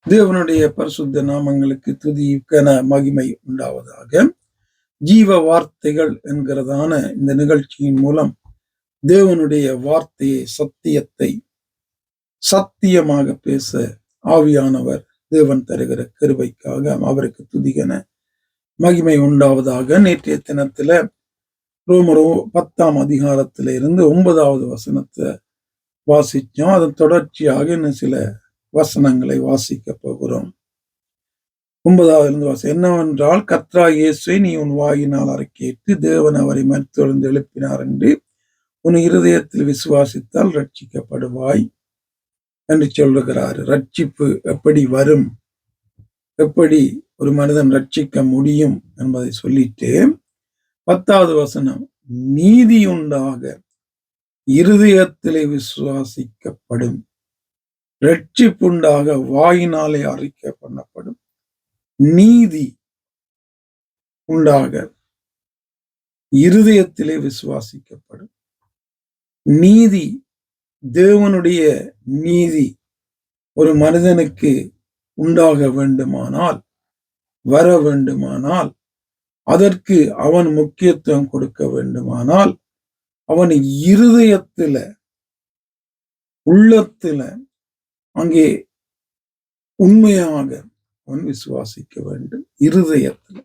தேவனுடைய பரிசுத்த நாமங்களுக்கு துதி கன மகிமை உண்டாவதாக. ஜீவ வார்த்தைகள் என்கிறதான இந்த நிகழ்ச்சியின் மூலம் தேவனுடைய வார்த்தையை, சத்தியத்தை சத்தியமாக பேச ஆவியானவர் தேவன் தருகிற கிருபைக்காக அவருக்கு துதிகன மகிமை உண்டாவதாக. நேற்றைய தினத்துல ரோமர் 10ஆம் அதிகாரத்தில இருந்து 9வது வசனத்தை வாசிச்சோம். அதன் தொடர்ச்சியாக இன்னும் சில வசனங்களை வாசிக்க போகிறோம். 9வது வாசம் என்னவென்றால், கர்த்தராகிய இயேசுவை நீ உன் வாயினால் அறிக்கையிட்டு தேவன் அவரை மரித்தொழுந்து எழுப்பினார் என்று உன் இருதயத்தில் விசுவாசித்தால் ரட்சிக்கப்படுவாய் என்று சொல்லுகிறார். ரட்சிப்பு எப்படி வரும், எப்படி ஒரு மனிதன் ரட்சிக்க முடியும் என்பதை சொல்லிட்டு 10வது வசனம், நீதி உண்டாக இருதயத்திலே விசுவாசிக்கப்படும், ரட்சிப்புண்டாக வாயினாலே அறிக்கை பண்ணப்படும். நீதி உண்டாக இருதயத்திலே விசுவாசிக்கப்படும். நீதி, தேவனுடைய நீதி ஒரு மனிதனுக்கு உண்டாக வேண்டுமானால், வர வேண்டுமானால், அதற்கு அவன் முக்கியத்துவம் கொடுக்க வேண்டுமானால், அவன் இருதயத்தில, உள்ளத்தில, அங்கே உண்மையாக அவன் விசுவாசிக்க வேண்டும். இருதயத்தில்.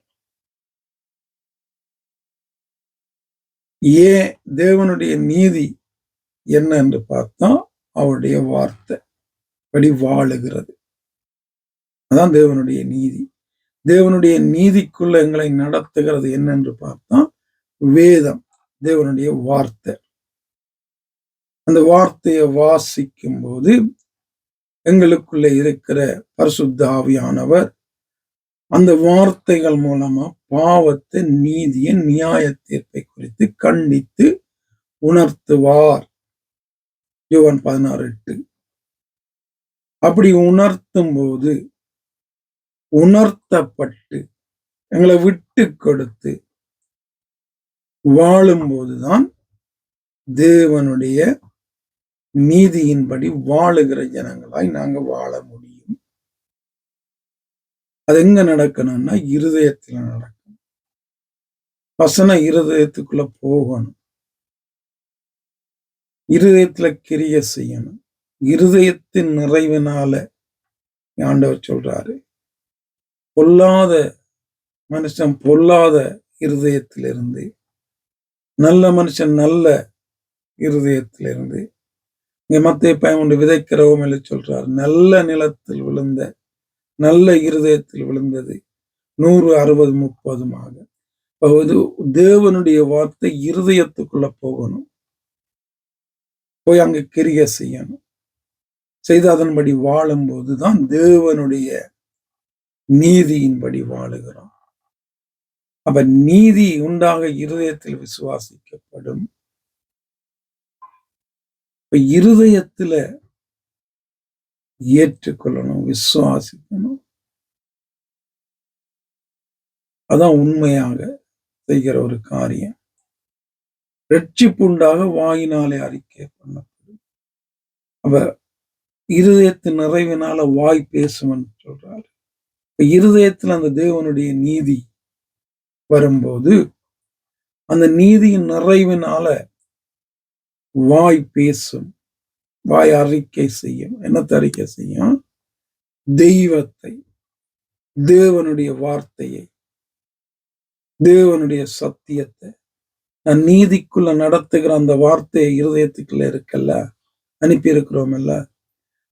ஏன் தேவனுடைய நீதி என்ன என்று பார்த்தா, அவருடைய வார்த்தை படி வாழுகிறது. அதான் தேவனுடைய நீதி. தேவனுடைய நீதிக்குள்ள எங்களை நடத்துகிறது என்னென்று பார்த்தா, வேதம், தேவனுடைய வார்த்தை. அந்த வார்த்தையை வாசிக்கும் போது எங்களுக்குள்ள இருக்கிற பரிசுத்த ஆவியானவர் அந்த வார்த்தைகள் மூலமா பாவத்தை, நீதியை, நியாய தீர்ப்பை குறித்து கண்டித்து உணர்த்துவார். யோவான் 16:8. அப்படி உணர்த்தும் போது, உணர்த்தப்பட்டு எங்களை விட்டு கொடுத்து வாழும்போதுதான் தேவனுடைய நீதியின்படி வாழுகிற ஜனங்களாய் நாங்க வாழ முடியும். அது எங்க நடக்கணும்னா, இருதயத்துல நடக்கணும். வசனம் இருதயத்துக்குள்ள போகணும். இருதயத்துல கிரிய செய்யணும். இருதயத்தின் நிறைவினால ஆண்டவர் சொல்றாரு, பொல்லாத மனுஷன் பொல்லாத இருதயத்திலிருந்து, நல்ல மனுஷன் நல்ல இருதயத்திலிருந்து. இங்க மத்தேயு 11 விதைக்கிறவம் என்று சொல்றார். நல்ல நிலத்தில் விழுந்த, நல்ல இருதயத்தில் விழுந்தது 100, 60, 30 தேவனுடைய வார்த்தை இருதயத்துக்குள்ள போகணும். போய் அங்க கிரிய செய்யணும். செய்து அதன்படி வாழும் போதுதான் தேவனுடைய நீதியின்படி வாழுகிறோம். அப்ப நீதி உண்டாக இருதயத்தில் விசுவாசிக்கப்படும். இருதயத்துல ஏற்றுக்கொள்ளணும், விசுவாசிக்கணும். அதான் உண்மையாக செய்கிற ஒரு காரியம். ரட்சிப்பு உண்டாக வாயினாலே அறிக்கை பண்ணப்படும். அப்ப இருதயத்தின் நிறைவினால வாய் பேசுவன்னு சொல்றாரு. இருதயத்துல அந்த தேவனுடைய நீதி வரும்போது, அந்த நீதியின் நிறைவினால வாய் பேசும், வாய் அறிக்கை செய்யும். என்னத்தை அறிக்கை செய்யும்? தெய்வத்தை, தேவனுடைய வார்த்தையை, தேவனுடைய சத்தியத்தை. நான் நீதிக்குள்ள நடத்துகிற அந்த வார்த்தையை இருதயத்துக்குள்ள இருக்கல்ல, அனுப்பி இருக்கிறோம் இல்ல,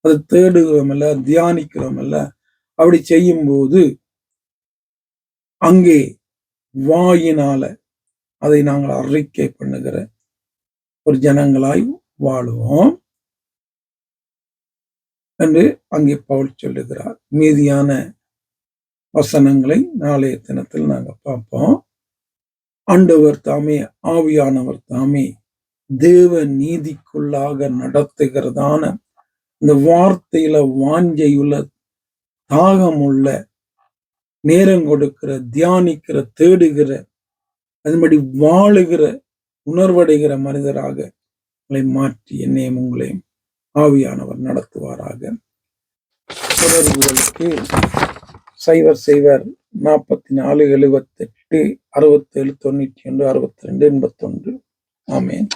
அதை தேடுகிறோம் இல்ல, தியானிக்கிறோம் இல்ல. அப்படி செய்யும் போது அங்கே வாயினால அதை நாங்கள் அறிக்கை பண்ணுகிற ஒரு ஜனங்களாய் வாழுவோம் என்று அங்கே பவுல் சொல்லுகிறார். மீதியான வசனங்களை நாளைய தினத்தில் நாங்க பார்ப்போம். ஆண்டவர் தாமே, ஆவியானவர் தாமே தேவ நீதிக்குள்ளாக நடத்துகிறதான இந்த வார்த்தையில வாஞ்சையுள்ள, தாகமுள்ள, நேரம் கொடுக்கிற, தியானிக்கிற, தேடுகிற, அதன்படி வாழுகிற, உணர்வடைகிற மனிதராக மாற்றி என்னையும் உங்களையும் ஆவியானவர் நடத்துவாராக. தொடர்புகளுக்கு 0 44 78 67 91 62 81. ஆமென்.